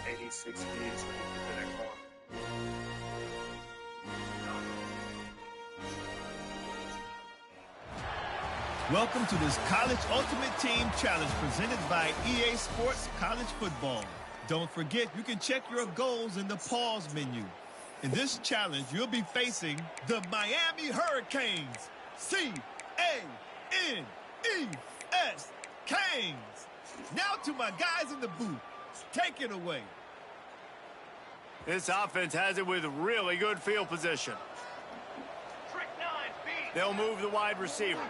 86 feet, so he can the next one. Welcome to this College Ultimate Team Challenge presented by EA Sports College Football. Don't forget, you can check your goals in the pause menu. In this challenge, you'll be facing the Miami Hurricanes. C-A-N-E-S. Canes. Now to my guys in the booth. Take it away. This offense has it with really good field position. They'll move the wide receiver.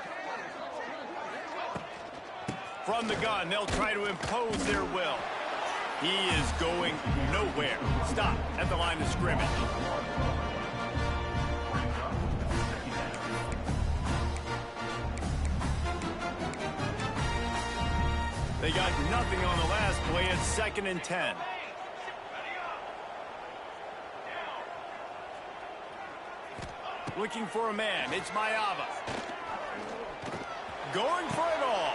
From the gun, they'll try to impose their will. He is going nowhere. Stop at the line of scrimmage. They got nothing on the last play. It's 2nd and 10. Looking for a man. It's Mayava. Going for it all.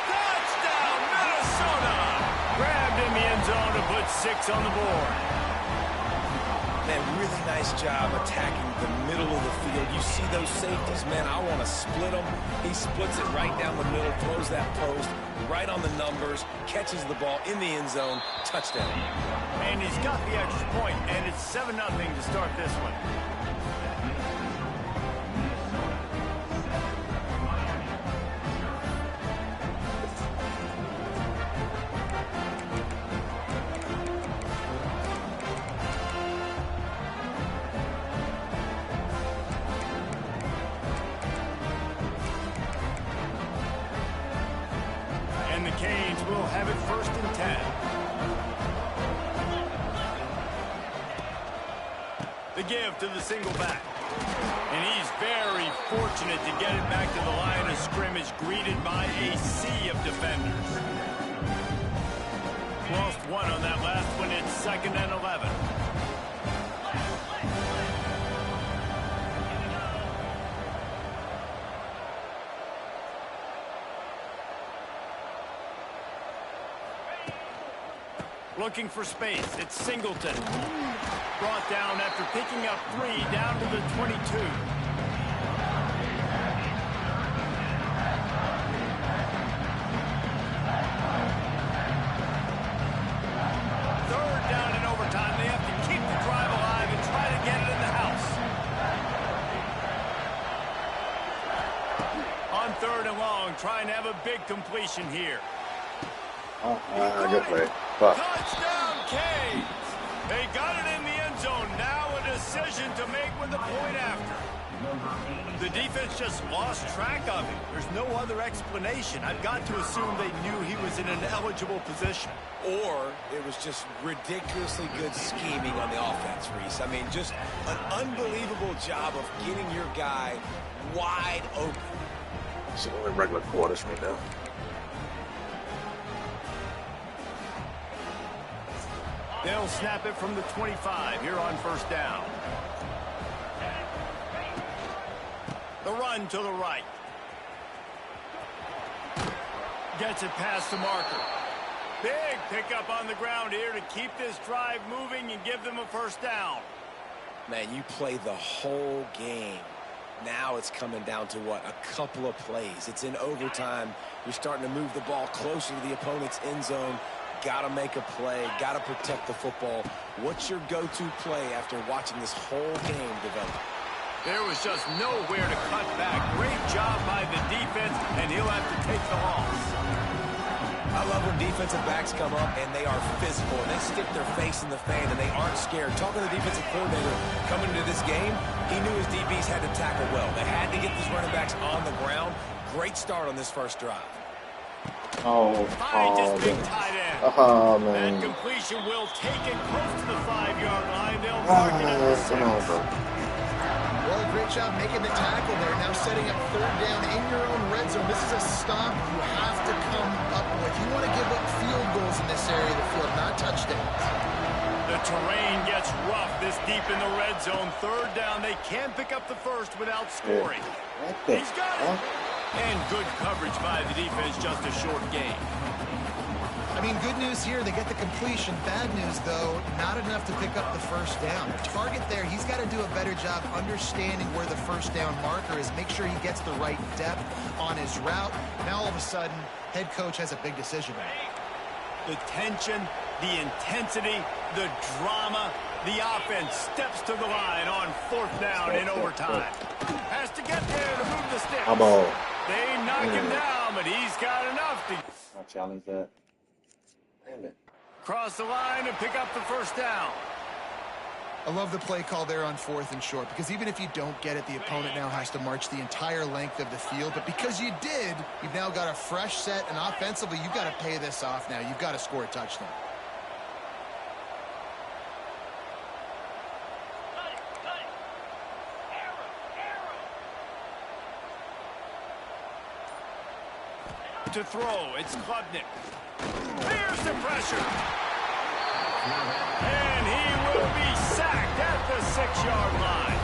Touchdown, Minnesota! Grabbed in the end zone to put 6 on the board. Man, really nice job attacking the middle of the field. You see those safeties, man, I want to split them. He splits it right down the middle, throws that post, right on the numbers, catches the ball in the end zone, touchdown. And he's got the extra point, and it's 7-0 to start this one. And the Canes will have it 1st and 10. The give to the single back. And he's very fortunate to get it back to the line of scrimmage, greeted by a sea of defenders. Lost 1 on that last one. It's 2nd and 11. Looking for space. It's Singleton. Brought down after picking up 3 down to the 22. Third down in overtime. They have to keep the drive alive and try to get it in the house. On 3rd and long, trying to have a big completion here. Good play. Fuck. Touchdown, Canes! They got it in the end zone. Now a decision to make with the point after. The defense just lost track of him. There's no other explanation. I've got to assume they knew he was in an eligible position. Or it was just ridiculously good scheming on the offense, Reese. I mean, just an unbelievable job of getting your guy wide open. It's only regular quarters right now. They'll snap it from the 25 here on 1st down. The run to the right. Gets it past the marker. Big pickup on the ground here to keep this drive moving and give them a 1st down. Man, you play the whole game. Now it's coming down to what? A couple of plays. It's in overtime. You're starting to move the ball closer to the opponent's end zone. Got to make a play. Got to protect the football. What's your go-to play after watching this whole game develop? There was just nowhere to cut back. Great job by the defense, and he'll have to take the loss. I love when defensive backs come up and they are physical and they stick their face in the fan and they aren't scared. Talking to the defensive coordinator coming into this game, he knew his DBs had to tackle well. They had to get these running backs on the ground. Great start on this first drive. Finds his big tight end. Man. That completion will take it close to the 5-yard line. They'll mark it at the 6. Well, great job making the tackle there. Now setting up 3rd down in your own red zone. This is a stop you have to come up with. You want to give up field goals in this area of the field, not touchdowns. The terrain gets rough this deep in the red zone. 3rd down. They can pick up the first without scoring. He's got it. And good coverage by the defense, just a short game. I mean, good news here, they get the completion. Bad news, though, not enough to pick up the first down. The target there, he's got to do a better job understanding where the first down marker is, make sure he gets the right depth on his route. Now, all of a sudden, head coach has a big decision. The tension, the intensity, the drama. The offense steps to the line on 4th down in overtime. Has to get there to move the sticks. They knock him down, but he's got enough to... I challenge that. Damn it. Cross the line and pick up the first down. I love the play call there on 4th and short, because even if you don't get it, the opponent now has to march the entire length of the field. But because you did, you've now got a fresh set, and offensively, you've got to pay this off now. You've got to score a touchdown. To throw, it's Klubnik. Here's the pressure. And he will be sacked at the 6-yard line.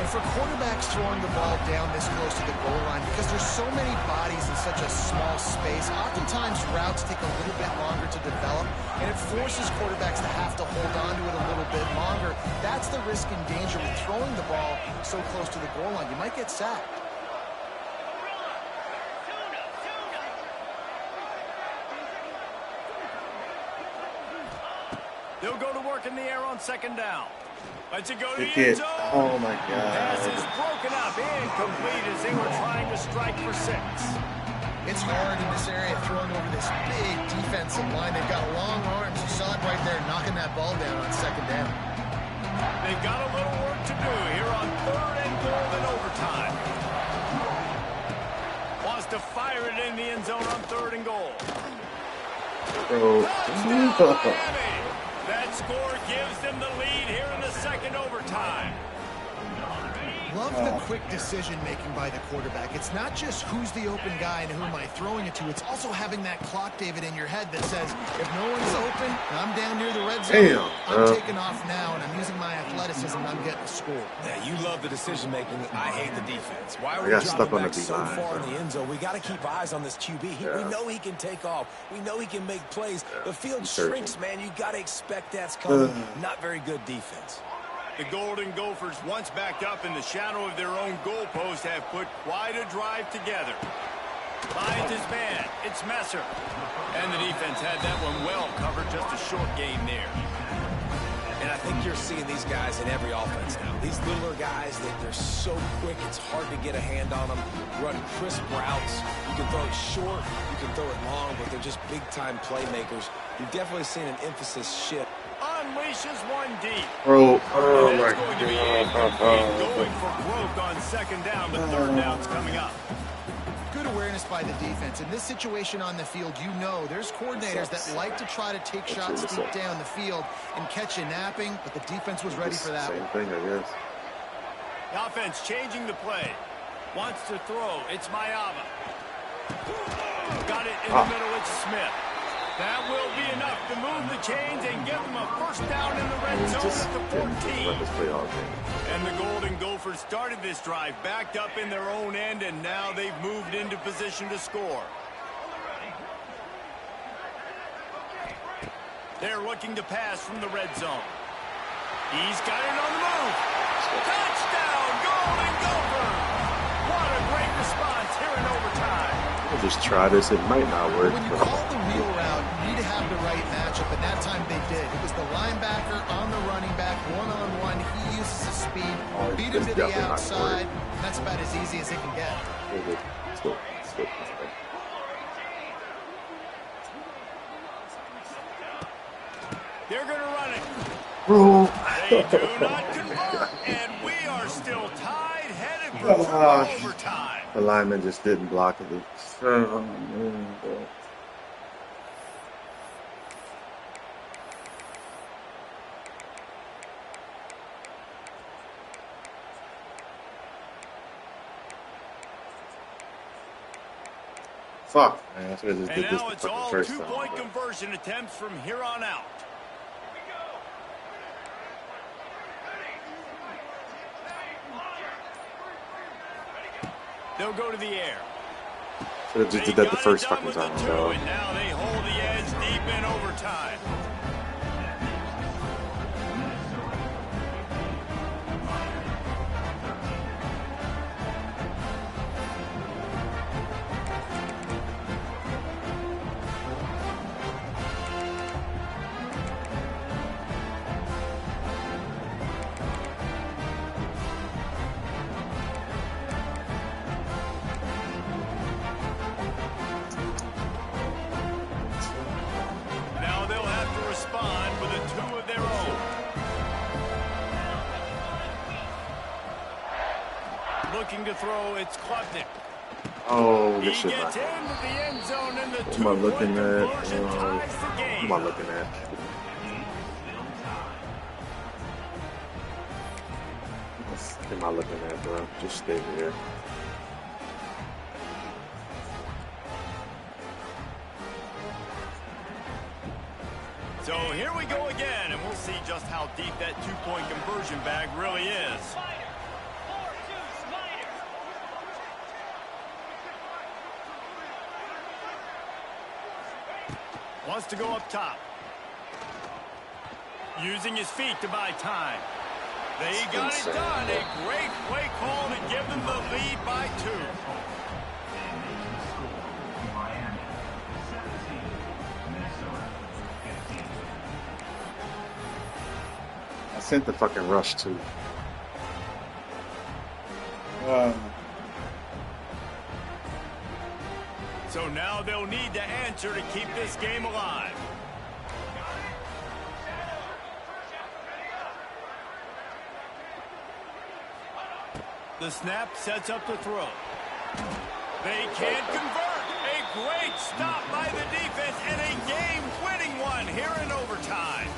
And for quarterbacks throwing the ball down this close to the goal line, because there's so many bodies in such a small space, oftentimes routes take a little bit longer to develop, and it forces quarterbacks to have to hold on to it a little bit longer. That's the risk and danger with throwing the ball so close to the goal line. You might get sacked. They'll go to work in the air on 2nd down. Let's it go to the Kick end it. zone. Oh my Pass is God. broken up, incomplete as they were trying to strike for 6. It's hard in this area throwing over this big defensive line. They've got long arms. You saw it right there, knocking that ball down on 2nd down. They've got a little work to do here on 3rd and goal in overtime. Wants to fire it in the end zone on 3rd and goal. Touchdown, Miami! That score gives them the lead here in the 2nd overtime. Love the quick decision-making by the quarterback. It's not just who's the open guy and who am I throwing it to. It's also having that clock, David, in your head that says, if no one's open and I'm down near the red zone, I'm taking off now, and I'm using my athleticism, and I'm getting a score. Yeah, you love the decision-making. I hate the defense. Why are we got stuck dropping on the back so D-line, far in bro. the end zone? We got to keep eyes on this QB. We know he can take off. We know he can make plays. The field shrinks, man. You got to expect that's coming. Not very good defense. The Golden Gophers, once backed up in the shadow of their own goalpost, have put quite a drive together. Finds his man. It's Messer. And the defense had that one well covered. Just a short gain there. And I think you're seeing these guys in every offense now. These littler guys, they're so quick, it's hard to get a hand on them. Run crisp routes. You can throw it short, you can throw it long, but they're just big-time playmakers. You've definitely seen an emphasis shift. Unleashes one deep. Oh my It's going to be going for broke on 2nd down, but 3rd down's coming up. Good awareness by the defense. In this situation on the field, you know there's coordinators that like to try to take shots deep down the field and catch you napping, but the defense was ready for that. Same thing, I guess. The offense changing the play. Wants to throw. It's Mayava. Got it in the middle. It's Smith. That will be enough to move the chains and give them a first down in the red zone at the 14. And the Golden Gophers started this drive backed up in their own end, and now they've moved into position to score. They're looking to pass from the red zone. He's got it on the move. Touchdown, Golden Gophers! What a great response here in overtime. I'll just try this. It might not work. When you call the wheel route, you need to have the right matchup, and that time they did. It was the linebacker on the running back, one-on-one. He uses his speed, beat him to the outside. That's about as easy as it can get. They're going to run it. Bro. They do not convert, and we are still tied, headed for overtime. The lineman just didn't block it. Oh, man, bro. Fuck, man. I should have just And did this now the it's fucking all first two-point time. conversion attempts from here on out. They'll go to the air. Should have just did that the first fucking time, bro. And now they hold the edge been overtime. Now they'll have to respond with a 2 of their own. Looking to throw, it's Klubnik. Oh, He this shit gets not. into the end zone and the What am I 2-point looking at? conversion ties the What game. am I looking at? What am I looking at, bro? Just stay here. So here we go again, and we'll see just how deep that 2-point conversion bag really is. Wants to go up top. Using his feet to buy time. They got it done. A great play call to give them the lead by 2. I sent the fucking rush too. So now they'll need to answer to keep this game alive. The snap sets up the throw. They can't convert. A great stop by the defense and a game-winning one here in overtime.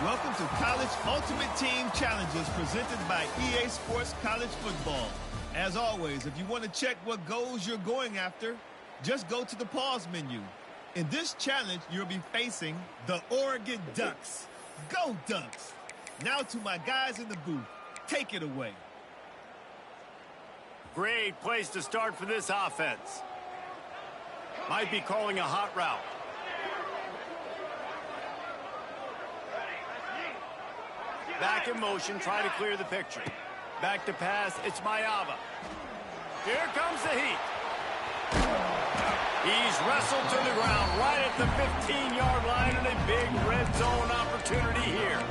Welcome to College Ultimate Team Challenges presented by EA Sports College Football. As always, if you want to check what goals you're going after, just go to the pause menu. In this challenge, you'll be facing the Oregon Ducks. Go Ducks! Now to my guys in the booth. Take it away. Great place to start for this offense. Might be calling a hot route. Back in motion, try to clear the picture. Back to pass, it's Mayava. Here comes the heat. He's wrestled to the ground right at the 15-yard line and a big red zone opportunity here.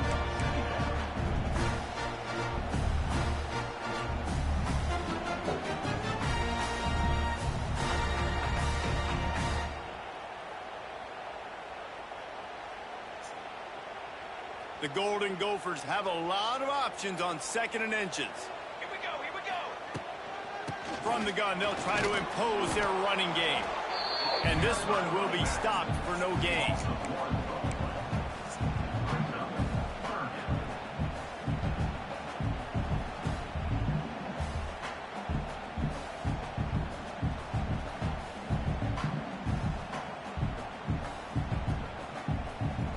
The Golden Gophers have a lot of options on 2nd and inches. Here we go. From the gun, they'll try to impose their running game. And this one will be stopped for no gain.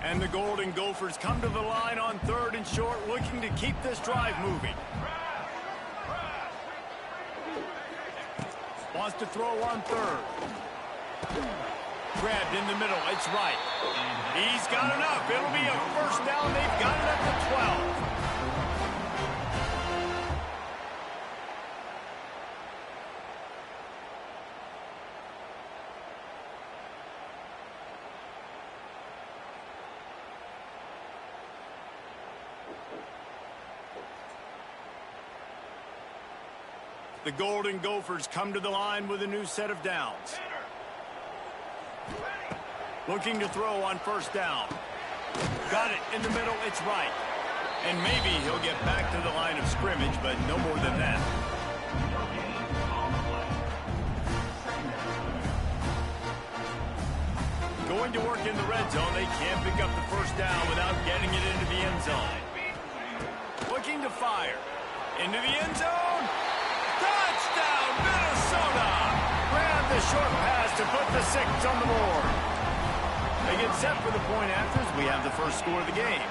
And the Golden Gophers come to the line on 3rd and short, looking to keep this drive moving. Wants to throw on 3rd. Grabbed in the middle, it's right. He's got enough, it'll be a first down, they've got it up to 12. The Golden Gophers come to the line with a new set of downs. Looking to throw on first down. Got it in the middle. It's right. And maybe he'll get back to the line of scrimmage, but no more than that. Going to work in the red zone. They can't pick up the first down without getting it into the end zone. Looking to fire. Into the end zone. Touchdown, Minnesota! Ran the short pass to put the 6 on the board. They get set for the point after as we have the first score of the game.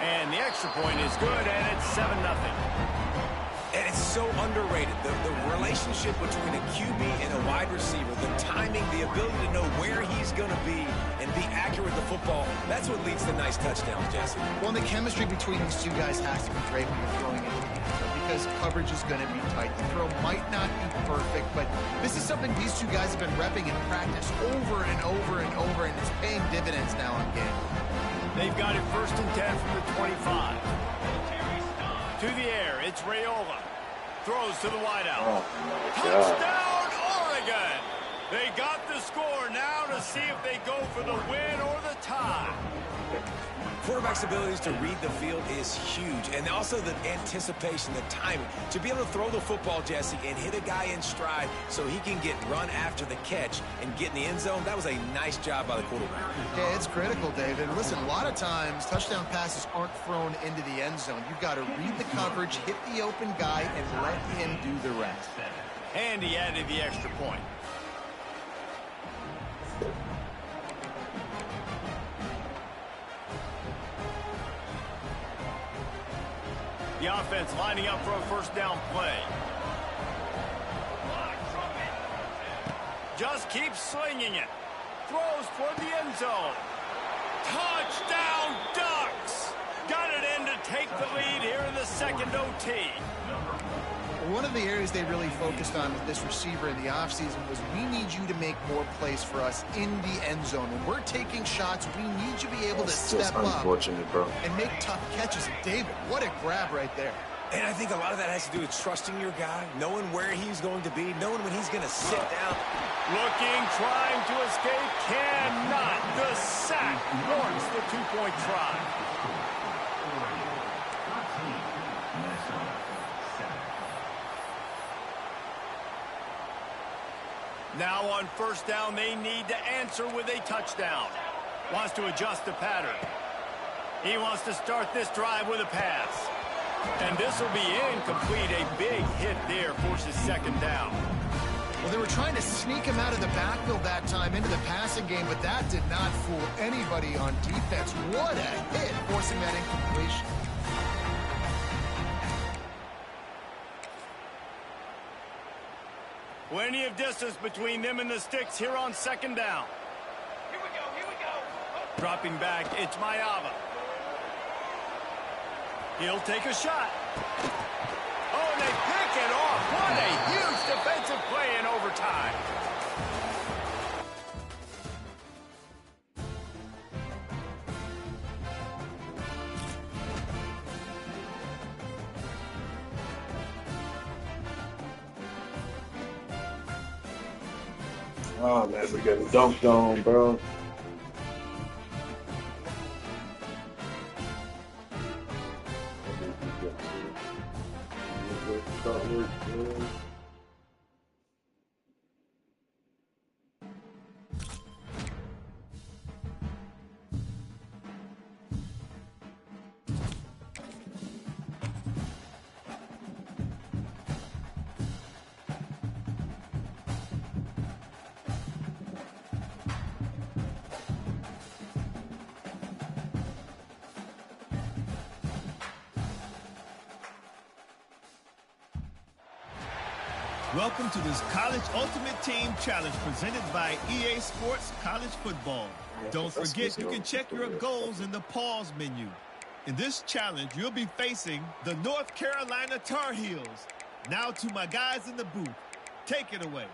And the extra point is good, and it's 7-0. And it's so underrated. The relationship between a QB and a wide receiver, the timing, the ability to know where he's going to be and be accurate with the football, that's what leads to nice touchdowns, Jesse. Well, the chemistry between these two guys has to be great when you're throwing into the end zone because coverage is going to be tight. The throw might not be perfect, but this is something these two guys have been repping in practice over and over and over, and it's paying dividends now in game. They've got it 1st and 10 from the 25. To the air, it's Raiola. Throws to the wideout. Oh, my God. Touchdown, Oregon! They got the score now to see if they go for the win or the tie. Quarterback's abilities to read the field is huge, and also the anticipation, the timing. To be able to throw the football, Jesse, and hit a guy in stride so he can get run after the catch and get in the end zone, that was a nice job by the quarterback. Yeah, it's critical, David. Listen, a lot of times touchdown passes aren't thrown into the end zone. You've got to read the coverage, hit the open guy, and let him do the rest. And he added the extra point. The offense lining up for a first down play. Just keeps slinging it. Throws toward the end zone. Touchdown, Ducks! Got it in to take the lead here in the second OT. One of the areas they really focused on with this receiver in the offseason was we need you to make more plays for us in the end zone. When we're taking shots, we need you to be able to step up and make tough catches. David, what a grab right there. And I think a lot of that has to do with trusting your guy, knowing where he's going to be, knowing when he's going to sit down. Looking, trying to escape, cannot. The sack warrants the 2-point try. Now on first down, they need to answer with a touchdown. Wants to adjust the pattern. He wants to start this drive with a pass. And this will be incomplete. A big hit there forces second down. Well, they were trying to sneak him out of the backfield that time into the passing game, but that did not fool anybody on defense. What a hit, forcing that incompletion. Plenty of distance between them and the sticks here on second down. Here we go. Dropping back, it's Mayava. He'll take a shot. Oh, and they pick it off. What a huge defensive play in overtime. Oh, man, we got dunked on, bro. Welcome to this College Ultimate Team Challenge presented by EA Sports College Football. Don't forget, you can check your goals in the pause menu. In this challenge, you'll be facing the North Carolina Tar Heels. Now to my guys in the booth. Take it away.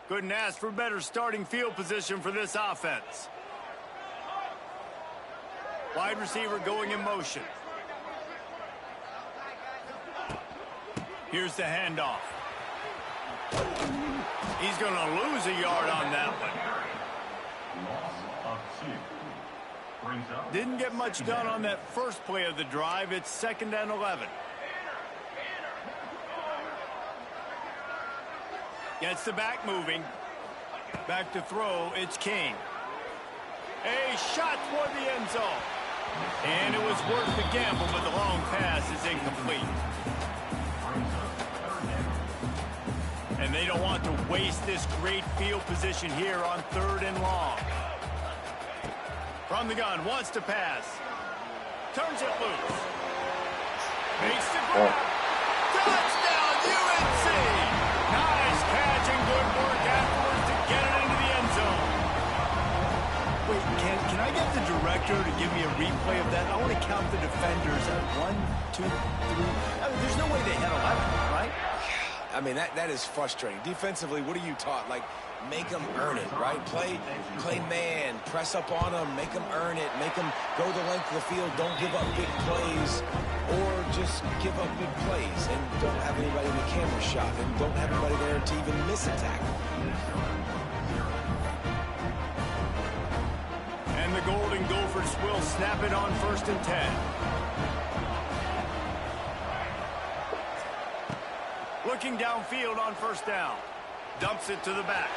Couldn't ask for better starting field position for this offense. Wide receiver going in motion. Here's the handoff. He's going to lose a yard on that one. Didn't get much done on that first play of the drive. It's 2nd and 11. Gets the back moving. Back to throw. It's King. A shot toward the end zone. And it was worth the gamble, but the long pass is incomplete. And they don't want to waste this great field position here on 3rd and long. From the gun, wants to pass. Turns it loose. Makes the grab. Touchdown, UNC! Nice catch and good work afterwards to get it into the end zone. Wait, can I get the director to give me a replay of that? I want to count the defenders at 1, 2, 3. I mean, there's no way they had 11, right? I mean, that is frustrating. Defensively, what are you taught? Like, make them earn it, right? Play man, press up on them, make them earn it, make them go the length of the field, don't give up big plays, or just give up big plays and don't have anybody in the camera shot and don't have anybody there to even miss a tackle. And the Golden Gophers will snap it on 1st and 10. Looking downfield on 1st down. Dumps it to the back.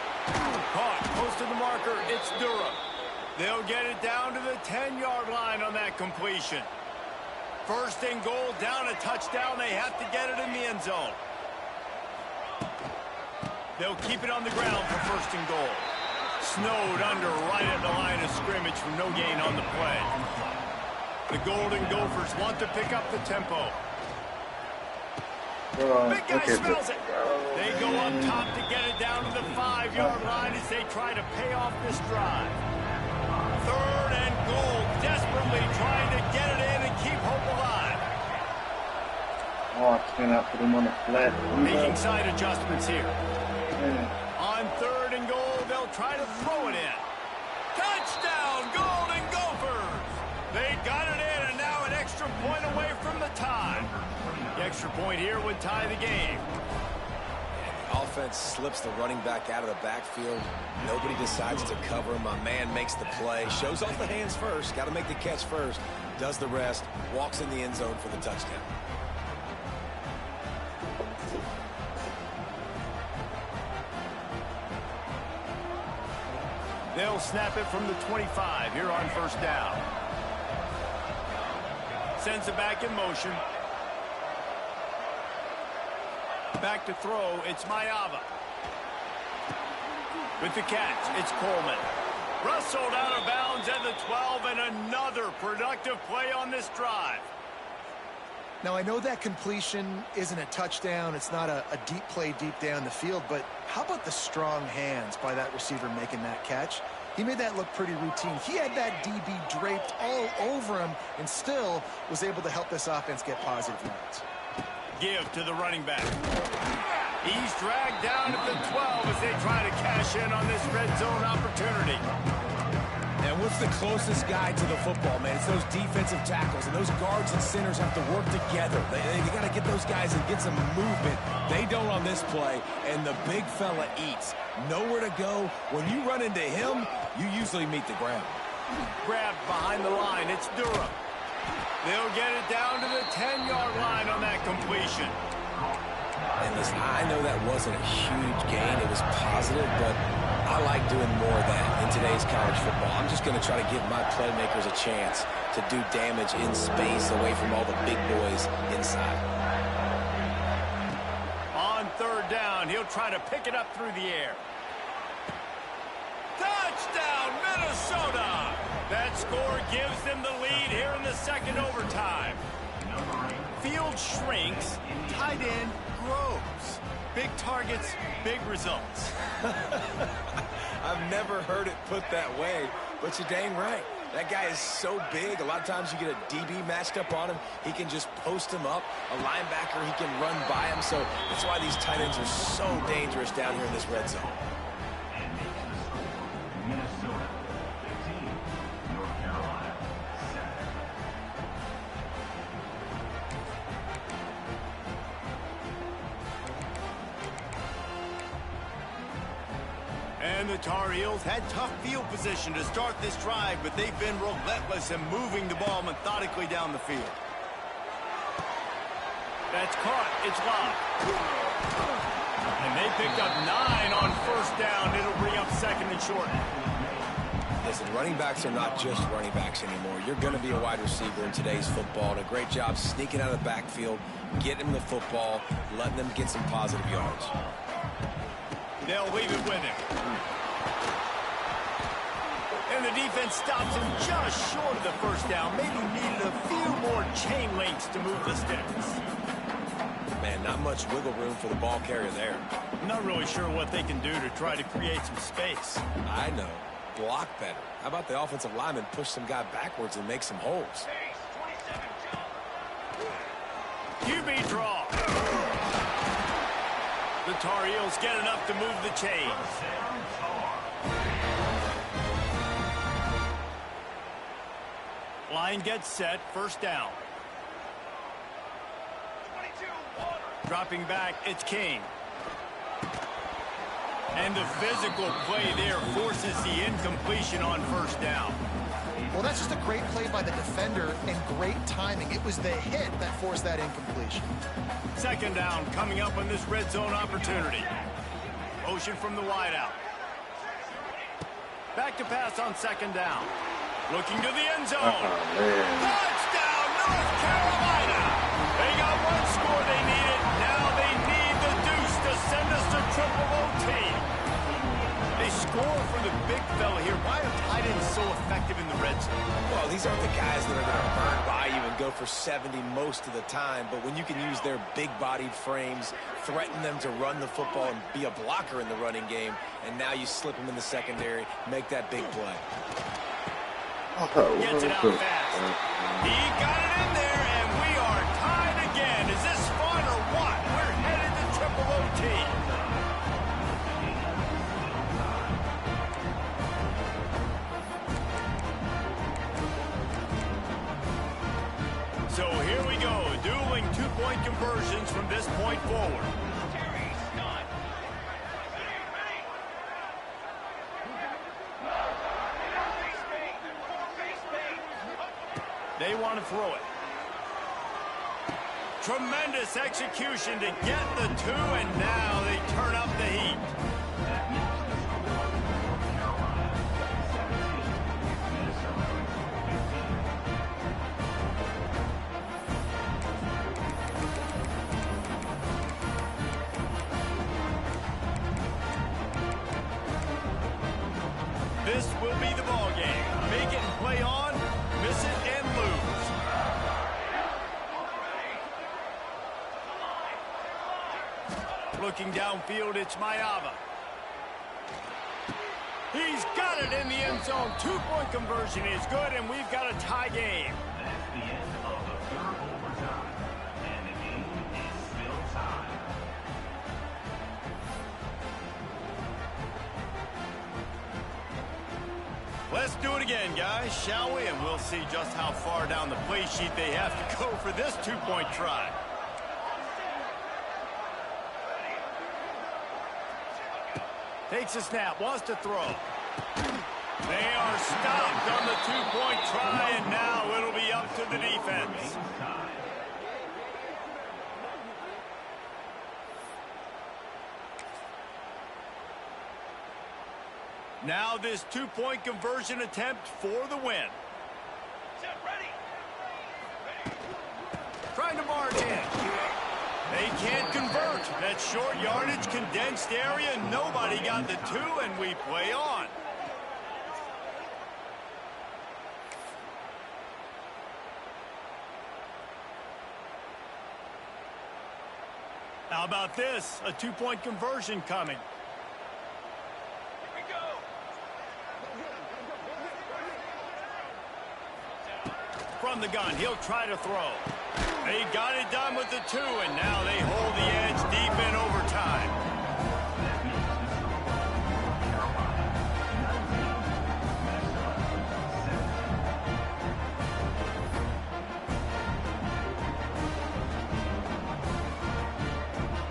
Caught close to the marker. It's Durham. They'll get it down to the 10-yard line on that completion. 1st and goal, down a touchdown. They have to get it in the end zone. They'll keep it on the ground for 1st and goal. Snowed under right at the line of scrimmage for no gain on the play. The Golden Gophers want to pick up the tempo. Big guy smells it. They go up top to get it down to the 5-yard line as they try to pay off this drive. 3rd and goal, desperately trying to get it in and keep hope alive. Oh, I cannot put him on the flat. Making side adjustments here. Yeah. On 3rd and goal, they'll try to throw it in. Touchdown, Golden Gophers! They got it in, and now an extra point away from the tie. The extra point here would tie the game. The offense slips the running back out of the backfield. Nobody decides to cover him. My man makes the play. Shows off the hands first. Got to make the catch first. Does the rest. Walks in the end zone for the touchdown. They'll snap it from the 25 here on 1st down. Sends it back in motion. Back to throw, it's Mayava. With the catch, it's Coleman. Wrestled out of bounds at the 12, and another productive play on this drive. Now, I know that completion isn't a touchdown. It's not a deep play deep down the field, but how about the strong hands by that receiver making that catch? He made that look pretty routine. He had that DB draped all over him and still was able to help this offense get positive yards. Give to the running back. He's dragged down at the 12 as they try to cash in on this red zone opportunity. And what's the closest guy to the football, man? It's those defensive tackles, and those guards and centers have to work together. They got to get those guys and get some movement. They don't on this play, and the big fella eats. Nowhere to go. When you run into him, you usually meet the ground. Grabbed behind the line. It's Durham. They'll get it down to the 10-yard line on that completion. And listen, I know that wasn't a huge gain. It was positive, but I like doing more of that in today's college football. I'm just going to try to give my playmakers a chance to do damage in space away from all the big boys inside. On 3rd down, he'll try to pick it up through the air. Touchdown, Minnesota! That score gives them the lead here in the 2nd overtime. Field shrinks, tight end grows. Big targets, big results. I've never heard it put that way, but you're dang right. That guy is so big. A lot of times you get a DB matched up on him. He can just post him up. A linebacker, he can run by him. So that's why these tight ends are so dangerous down here in this red zone. And the Tar Heels had tough field position to start this drive, but they've been relentless in moving the ball methodically down the field. That's caught. It's locked. And they picked up 9 on first down. It'll bring up second and short. Listen, running backs are not just running backs anymore. You're going to be a wide receiver in today's football. And a great job sneaking out of the backfield, getting them the football, letting them get some positive yards. They'll leave it with him. And the defense stops him just short of the first down. Maybe needed a few more chain links to move the sticks. Man, not much wiggle room for the ball carrier there. I'm not really sure what they can do to try to create some space. I know. Block better. How about the offensive lineman push some guy backwards and make some holes? QB draw. The Tar Heels get enough to move the chains. Line gets set, first down. Dropping back, it's King. And the physical play there forces the incompletion on first down. Well, that's just a great play by the defender and great timing. It was the hit that forced that incompletion. Second down coming up on this red zone opportunity. Motion from the wideout. Back to pass on second down. Looking to the end zone. Touchdown, North Carolina! They got one score they needed. Now they need the deuce to send us to triple OT. They score for the big fella here. Why are tight ends so effective in the red zone? Well, these aren't the guys that are going to burn by you and go for 70 most of the time. But when you can use their big-bodied frames, threaten them to run the football and be a blocker in the running game, and now you slip them in the secondary, make that big play. Gets it out fast. He got it in there, and we are tied again. Is this fun or what? We're headed to triple OT. So here we go, dueling two-point conversions from this point forward. They want to throw it. Tremendous execution to get the 2, and now they turn up the heat. This will be the ball game. Make it and play on, miss it and lose. Looking downfield, it's Mayava. He's got it in the end zone. Two-point conversion is good, and we've got a tie game. That's the end of the third overtime, and the game is still tied. Let's do it again, guys, shall we? And we'll see just how far down the play sheet they have to go for this two-point try. Takes a snap, wants to throw. They are stopped on the two-point try, and now it'll be up to the defense. Now this two-point conversion attempt for the win. Trying to march in. They can't convert. That short yardage, condensed area, nobody got the 2, and we play on. How about this? A two-point conversion coming. From the gun, he'll try to throw. They got it done with the 2, and now they hold the edge deep in overtime.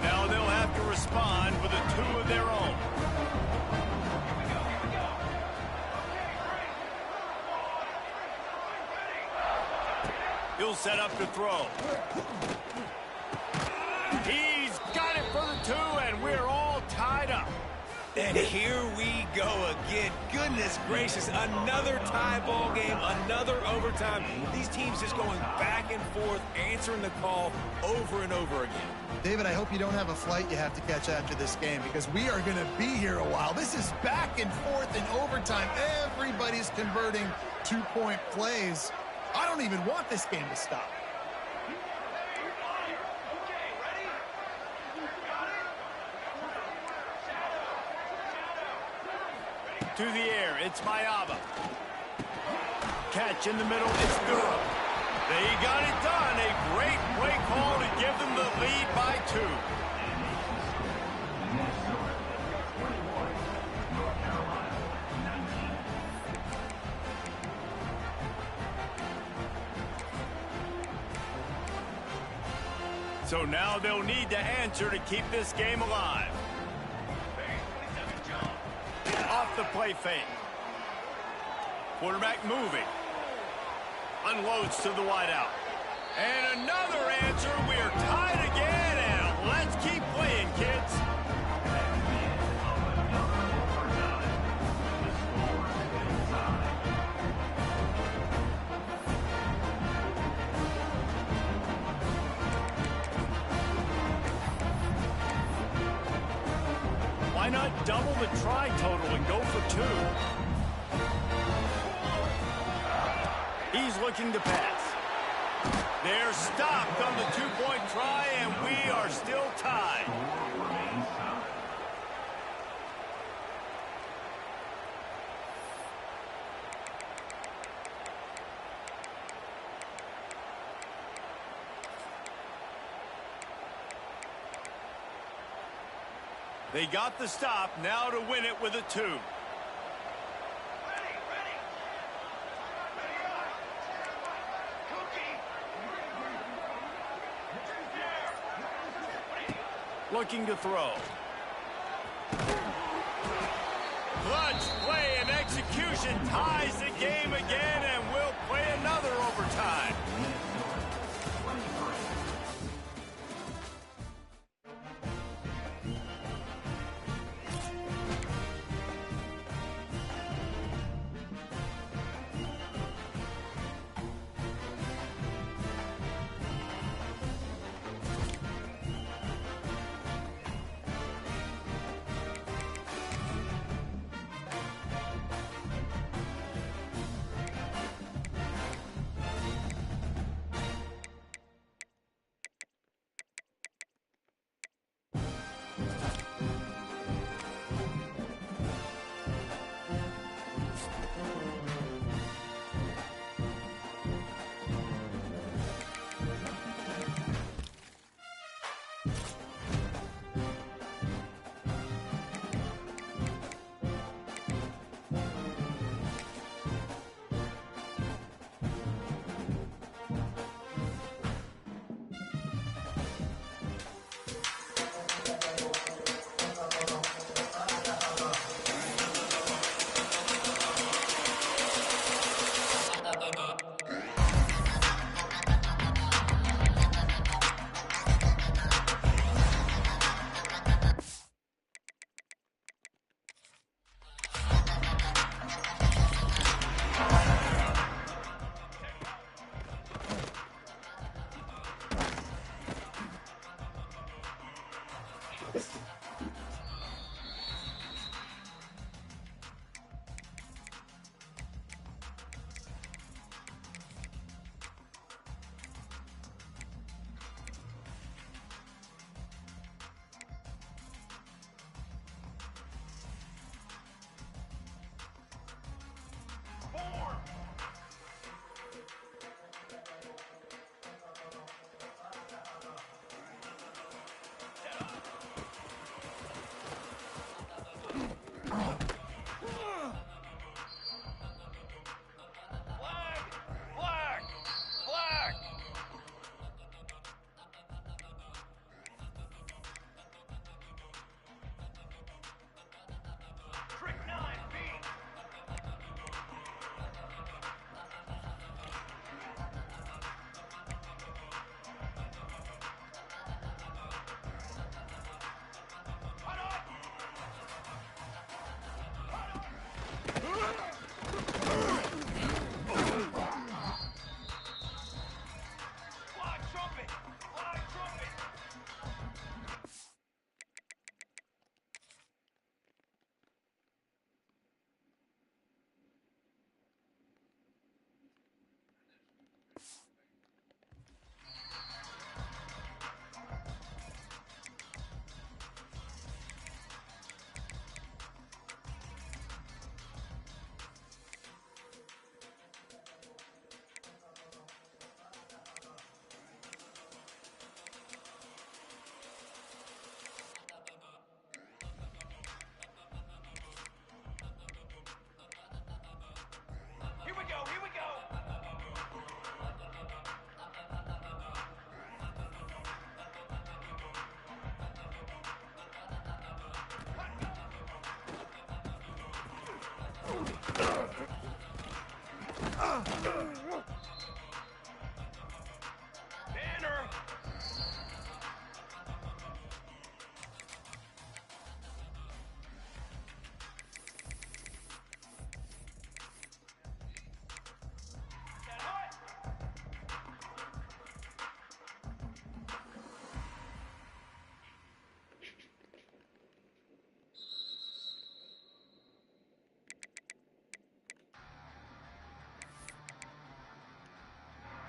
Now they'll have to respond with a 2 of their own. He'll set up to throw. He's got it for the 2, and we're all tied up. And here we go again. Goodness gracious, another tie ball game, another overtime. These teams just going back and forth, answering the call over and over again. David, I hope you don't have a flight you have to catch after this game, because we are going to be here a while. This is back and forth in overtime. Everybody's converting two-point plays. I don't even want this game to stop. To the air, it's Mayaba. Catch in the middle, it's Durham. They got it done. A great play call to give them the lead by 2. So now they'll need to answer to keep this game alive. Off the play fake. Quarterback moving. Unloads to the wideout. And another answer. We're tied again, and let's keep playing, kids. Why not double the try total and go for 2? He's looking to pass. They're stopped on the 2-point try, and we are still tied. They got the stop, now to win it with a 2. Looking to throw. Clutch play and execution ties the game again, and we'll play another overtime. Banner!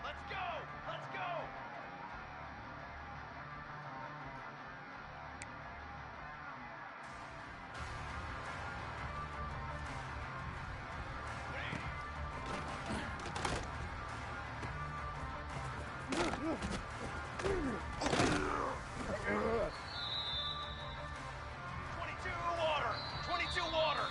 Let's go! Let's go! Water! 22 water!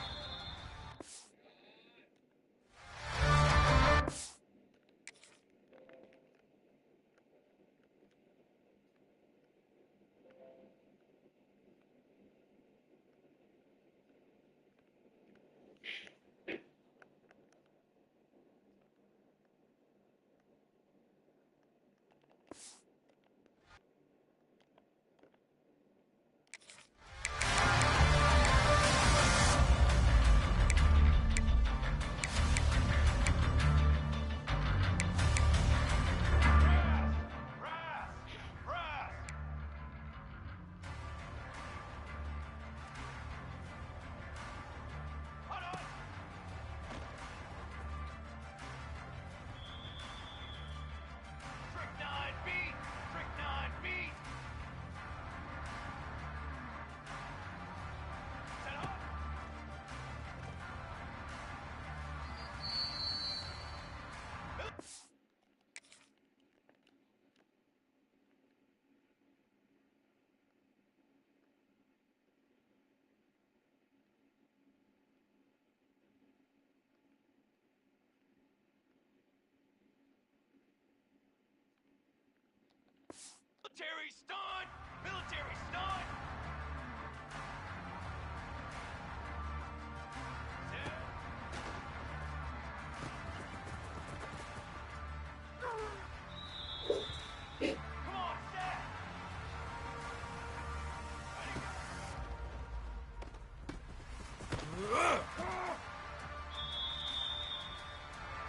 Military stunt! Military stunt! Come on, set!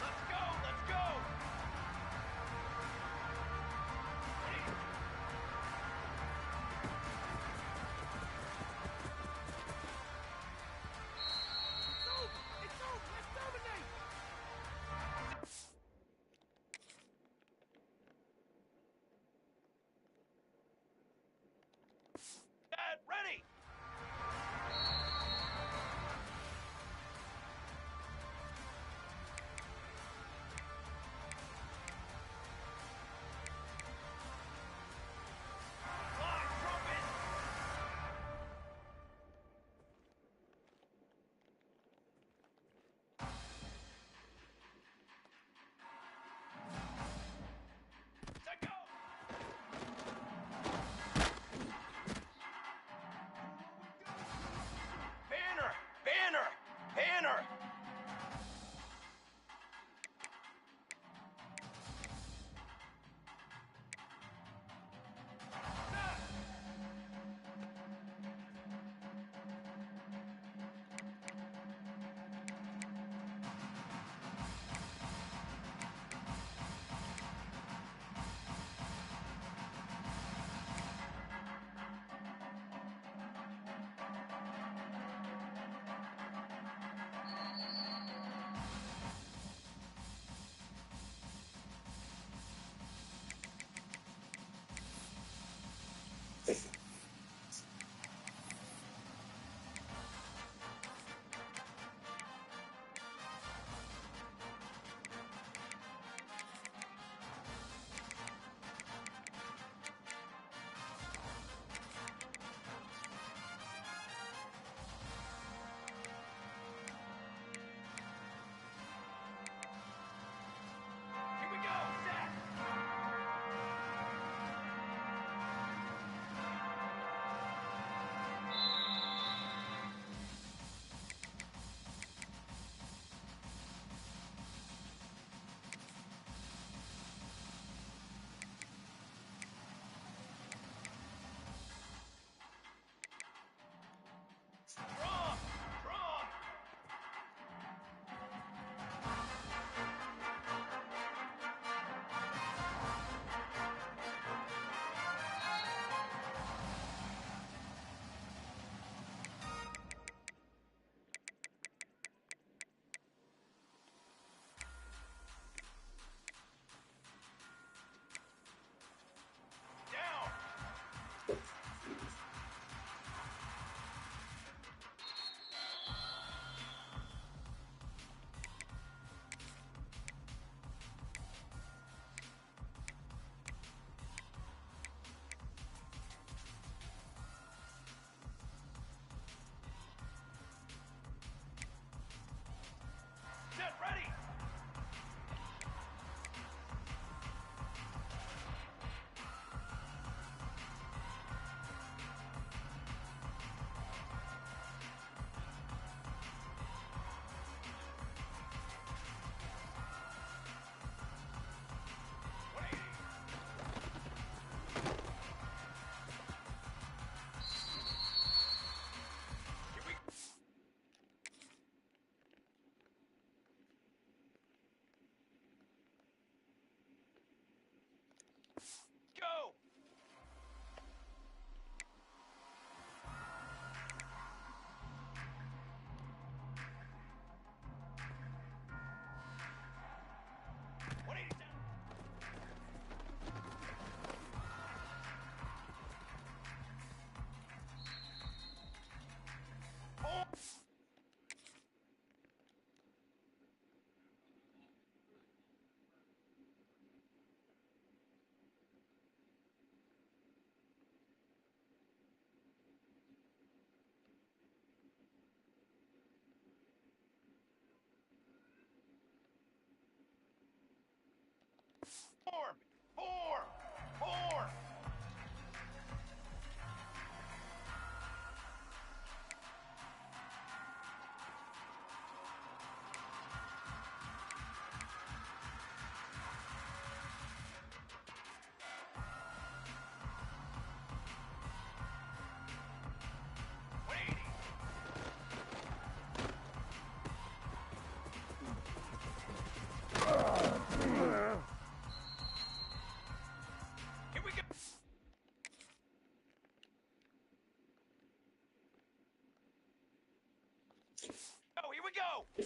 Let's go! Let's go! Ready? go!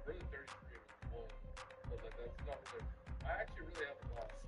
Really 33 was full. So that's not really. I actually really have a loss.